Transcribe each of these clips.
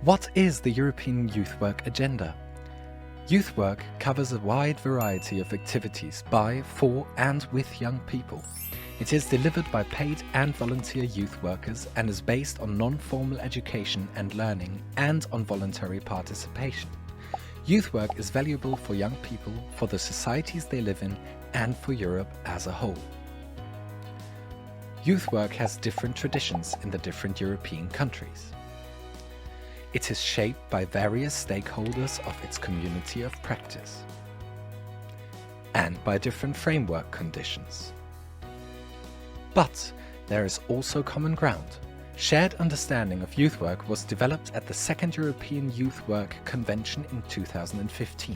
What is the European Youth Work Agenda? Youth work covers a wide variety of activities by, for and with young people. It is delivered by paid and volunteer youth workers and is based on non-formal education and learning and on voluntary participation. Youth work is valuable for young people, for the societies they live in, and for Europe as a whole. Youth work has different traditions in the different European countries. It is shaped by various stakeholders of its community of practice and by different framework conditions. But there is also common ground. Shared understanding of youth work was developed at the Second European Youth Work Convention in 2015.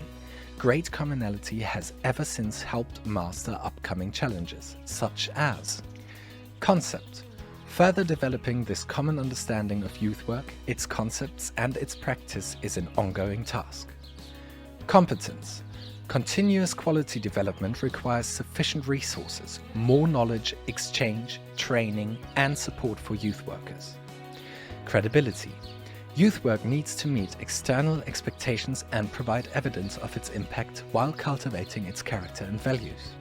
Great commonality has ever since helped master upcoming challenges, such as concept. Further developing this common understanding of youth work, its concepts and its practice is an ongoing task. Competence. Continuous quality development requires sufficient resources, more knowledge, exchange, training, and support for youth workers. Credibility. Youth work needs to meet external expectations and provide evidence of its impact while cultivating its character and values.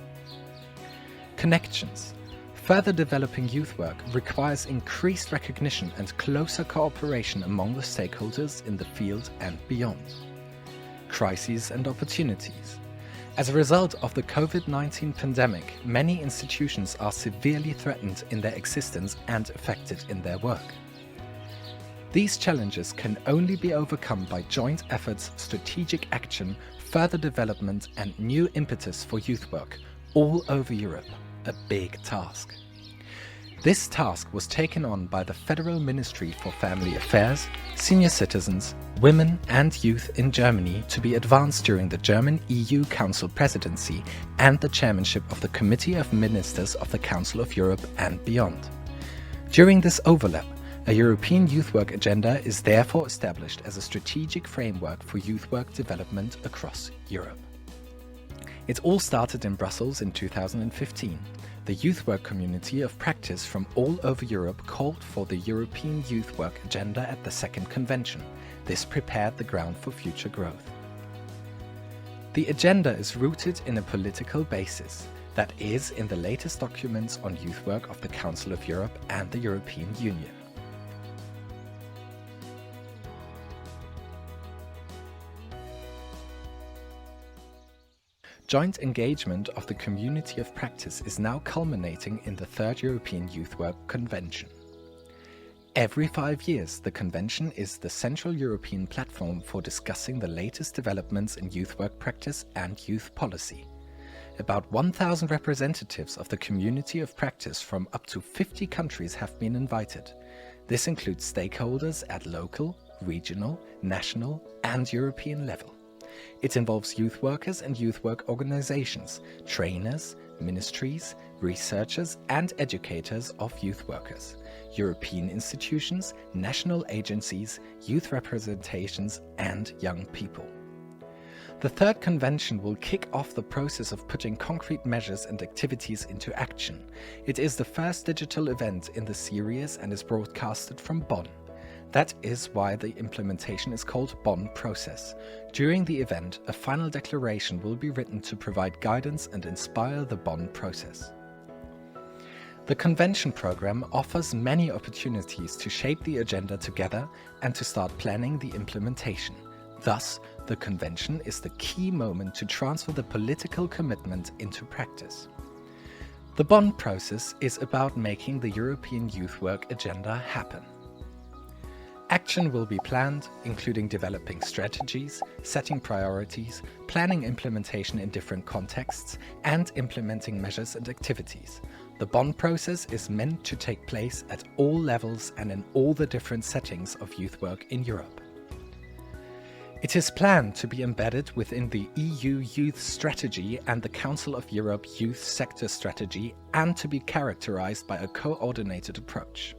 Connections. Further developing youth work requires increased recognition and closer cooperation among the stakeholders in the field and beyond. Crises and opportunities. As a result of the COVID-19 pandemic, many institutions are severely threatened in their existence and affected in their work. These challenges can only be overcome by joint efforts, strategic action, further development, and new impetus for youth work all over Europe. A big task. This task was taken on by the Federal Ministry for Family Affairs, Senior Citizens, Women and Youth in Germany to be advanced during the German EU Council presidency and the chairmanship of the Committee of Ministers of the Council of Europe and beyond. During this overlap, a European Youth Work Agenda is therefore established as a strategic framework for youth work development across Europe. It all started in Brussels in 2015. The youth work community of practice from all over Europe called for the European Youth Work Agenda at the second convention. This prepared the ground for future growth. The agenda is rooted in a political basis, that is, in the latest documents on youth work of the Council of Europe and the European Union. Joint engagement of the community of practice is now culminating in the Third European Youth Work Convention. Every 5 years, the convention is the Central European platform for discussing the latest developments in youth work practice and youth policy. About 1,000 representatives of the community of practice from up to 50 countries have been invited. This includes stakeholders at local, regional, national, and European level. It involves youth workers and youth work organizations, trainers, ministries, researchers and educators of youth workers, European institutions, national agencies, youth representations and young people. The third convention will kick off the process of putting concrete measures and activities into action. It is the first digital event in the series and is broadcasted from Bonn. That is why the implementation is called Bonn Process. During the event, a final declaration will be written to provide guidance and inspire the Bonn process. The convention program offers many opportunities to shape the agenda together and to start planning the implementation. Thus, the convention is the key moment to transfer the political commitment into practice. The Bonn process is about making the European Youth Work Agenda happen. Action will be planned, including developing strategies, setting priorities, planning implementation in different contexts, and implementing measures and activities. The Bonn process is meant to take place at all levels and in all the different settings of youth work in Europe. It is planned to be embedded within the EU Youth Strategy and the Council of Europe Youth Sector Strategy and to be characterized by a coordinated approach.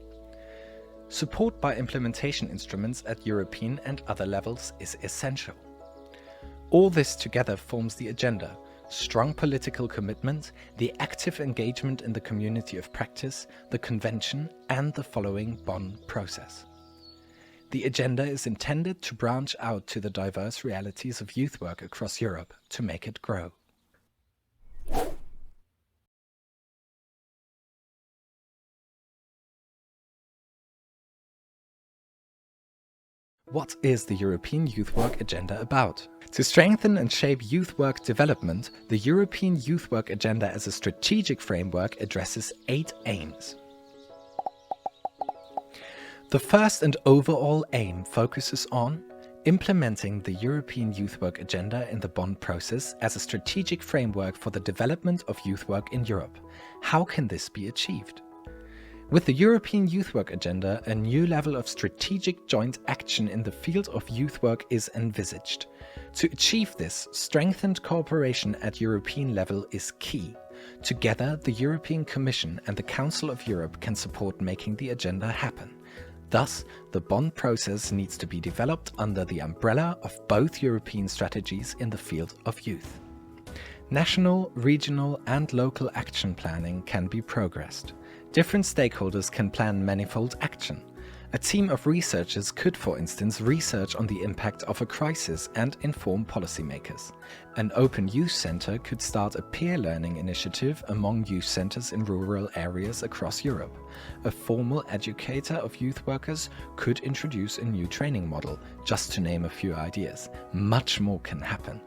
Support by implementation instruments at European and other levels is essential. All this together forms the agenda: strong political commitment, the active engagement in the community of practice, the convention, and the following Bonn process. The agenda is intended to branch out to the diverse realities of youth work across Europe to make it grow. What is the European Youth Work Agenda about? To strengthen and shape youth work development, the European Youth Work Agenda as a strategic framework addresses 8 aims. The first and overall aim focuses on implementing the European Youth Work Agenda in the Bonn process as a strategic framework for the development of youth work in Europe. How can this be achieved? With the European Youth Work Agenda, a new level of strategic joint action in the field of youth work is envisaged. To achieve this, strengthened cooperation at European level is key. Together, the European Commission and the Council of Europe can support making the agenda happen. Thus, the Bonn process needs to be developed under the umbrella of both European strategies in the field of youth. National, regional and local action planning can be progressed. Different stakeholders can plan manifold action. A team of researchers could, for instance, research on the impact of a crisis and inform policymakers. An open youth center could start a peer learning initiative among youth centers in rural areas across Europe. A formal educator of youth workers could introduce a new training model, just to name a few ideas. Much more can happen.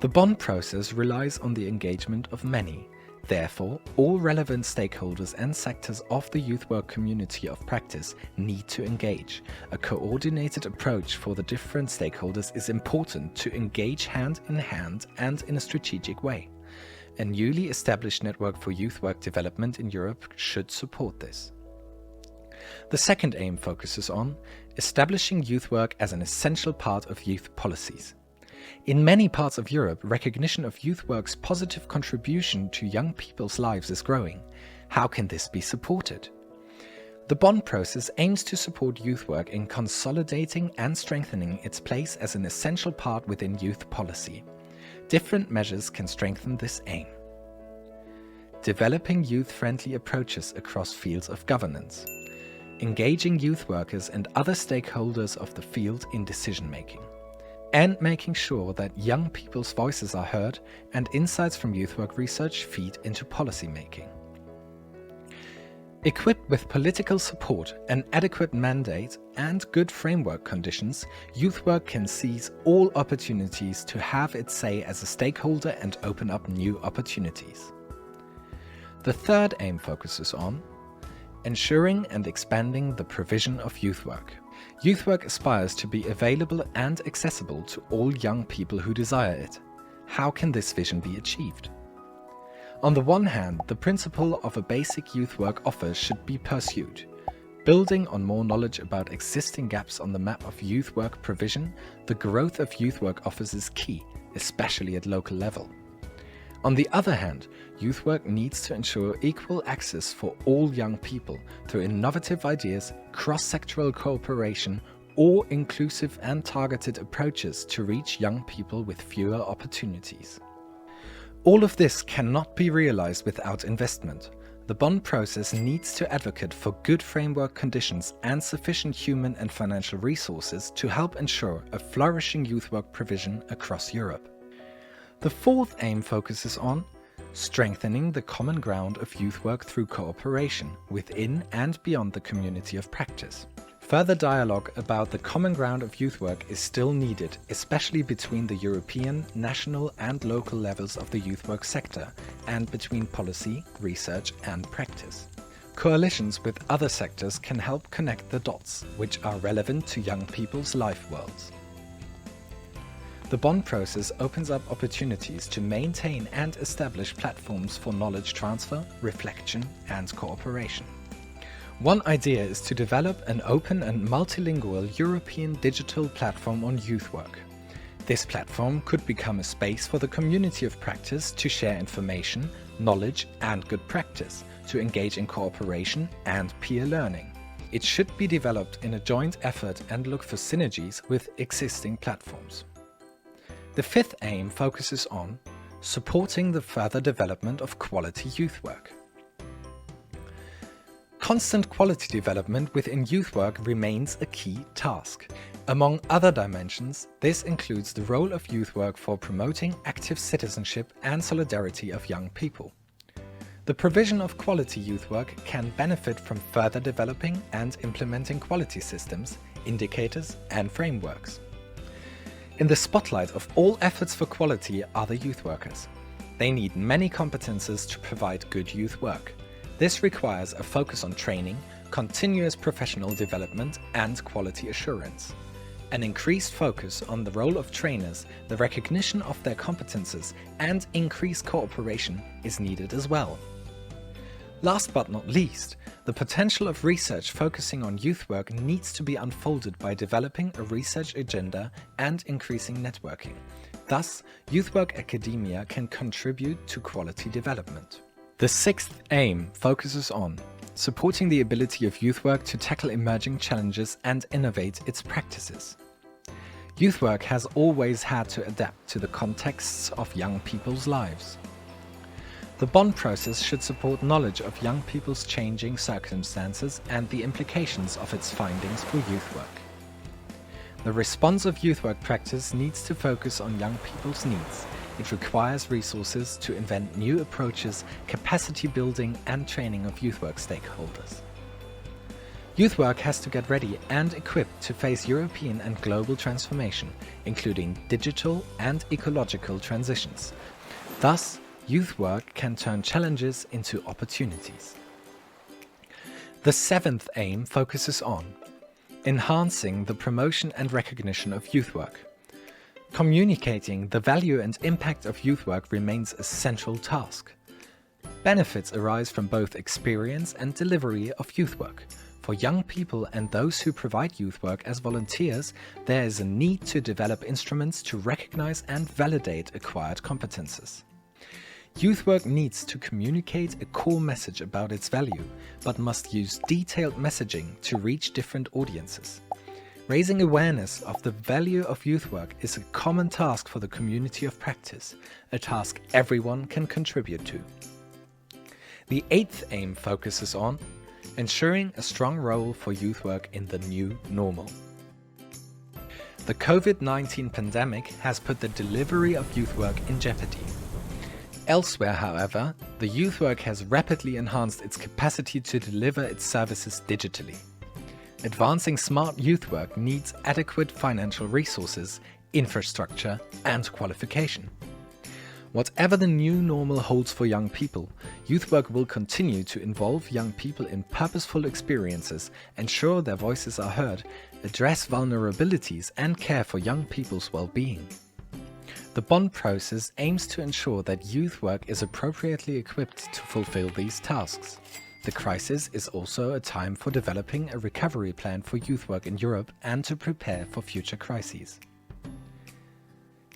The Bonn process relies on the engagement of many. Therefore, all relevant stakeholders and sectors of the youth work community of practice need to engage. A coordinated approach for the different stakeholders is important to engage hand in hand and in a strategic way. A newly established network for youth work development in Europe should support this. The second aim focuses on establishing youth work as an essential part of youth policies. In many parts of Europe, recognition of youth work's positive contribution to young people's lives is growing. How can this be supported? The Bonn process aims to support youth work in consolidating and strengthening its place as an essential part within youth policy. Different measures can strengthen this aim. Developing youth-friendly approaches across fields of governance. Engaging youth workers and other stakeholders of the field in decision-making. And making sure that young people's voices are heard and insights from youth work research feed into policy making. Equipped with political support, an adequate mandate, and good framework conditions, youth work can seize all opportunities to have its say as a stakeholder and open up new opportunities. The third aim focuses on ensuring and expanding the provision of youth work. Youth work aspires to be available and accessible to all young people who desire it. How can this vision be achieved? On the one hand, the principle of a basic youth work offer should be pursued. Building on more knowledge about existing gaps on the map of youth work provision, the growth of youth work offers is key, especially at local level. On the other hand, youth work needs to ensure equal access for all young people through innovative ideas, cross-sectoral cooperation, or inclusive and targeted approaches to reach young people with fewer opportunities. All of this cannot be realized without investment. The Bonn process needs to advocate for good framework conditions and sufficient human and financial resources to help ensure a flourishing youth work provision across Europe. The fourth aim focuses on strengthening the common ground of youth work through cooperation within and beyond the community of practice. Further dialogue about the common ground of youth work is still needed, especially between the European, national and local levels of the youth work sector and between policy, research and practice. Coalitions with other sectors can help connect the dots, which are relevant to young people's life worlds. The Bonn process opens up opportunities to maintain and establish platforms for knowledge transfer, reflection and cooperation. One idea is to develop an open and multilingual European digital platform on youth work. This platform could become a space for the community of practice to share information, knowledge and good practice, to engage in cooperation and peer learning. It should be developed in a joint effort and look for synergies with existing platforms. The fifth aim focuses on supporting the further development of quality youth work. Constant quality development within youth work remains a key task. Among other dimensions, this includes the role of youth work for promoting active citizenship and solidarity of young people. The provision of quality youth work can benefit from further developing and implementing quality systems, indicators, and frameworks. In the spotlight of all efforts for quality are the youth workers. They need many competences to provide good youth work. This requires a focus on training, continuous professional development, and quality assurance. An increased focus on the role of trainers, the recognition of their competences, and increased cooperation is needed as well. Last but not least, the potential of research focusing on youth work needs to be unfolded by developing a research agenda and increasing networking. Thus, youth work academia can contribute to quality development. The sixth aim focuses on supporting the ability of youth work to tackle emerging challenges and innovate its practices. Youth work has always had to adapt to the contexts of young people's lives. The bond process should support knowledge of young people's changing circumstances and the implications of its findings for youth work. The response of youth work practice needs to focus on young people's needs. It requires resources to invent new approaches, capacity building, and training of youth work stakeholders. Youth work has to get ready and equipped to face European and global transformation, including digital and ecological transitions. Thus, youth work can turn challenges into opportunities. The seventh aim focuses on enhancing the promotion and recognition of youth work. Communicating the value and impact of youth work remains a central task. Benefits arise from both experience and delivery of youth work. For young people and those who provide youth work as volunteers, there is a need to develop instruments to recognize and validate acquired competences. Youth work needs to communicate a core message about its value, but must use detailed messaging to reach different audiences. Raising awareness of the value of youth work is a common task for the community of practice, a task everyone can contribute to. The eighth aim focuses on ensuring a strong role for youth work in the new normal. The COVID-19 pandemic has put the delivery of youth work in jeopardy. Elsewhere, however, the youth work has rapidly enhanced its capacity to deliver its services digitally. Advancing smart youth work needs adequate financial resources, infrastructure, and qualification. Whatever the new normal holds for young people, youth work will continue to involve young people in purposeful experiences, ensure their voices are heard, address vulnerabilities, and care for young people's well-being. The bond process aims to ensure that youth work is appropriately equipped to fulfill these tasks. The crisis is also a time for developing a recovery plan for youth work in Europe and to prepare for future crises.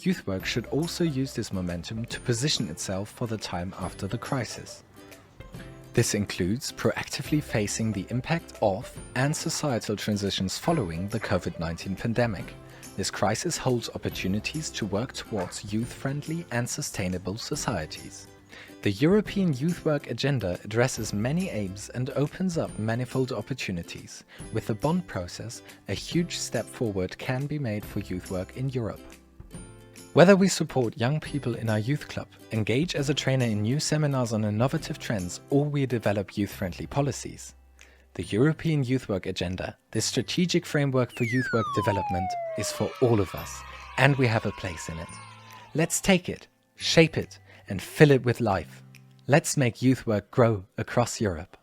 Youth work should also use this momentum to position itself for the time after the crisis. This includes proactively facing the impact of and societal transitions following the COVID-19 pandemic. This crisis holds opportunities to work towards youth-friendly and sustainable societies. The European Youth Work Agenda addresses many aims and opens up manifold opportunities. With the bond process, a huge step forward can be made for youth work in Europe. Whether we support young people in our youth club, engage as a trainer in new seminars on innovative trends, or we develop youth-friendly policies, the European Youth Work Agenda, this strategic framework for youth work development, is for all of us, and we have a place in it. Let's take it, shape it, and fill it with life. Let's make youth work grow across Europe.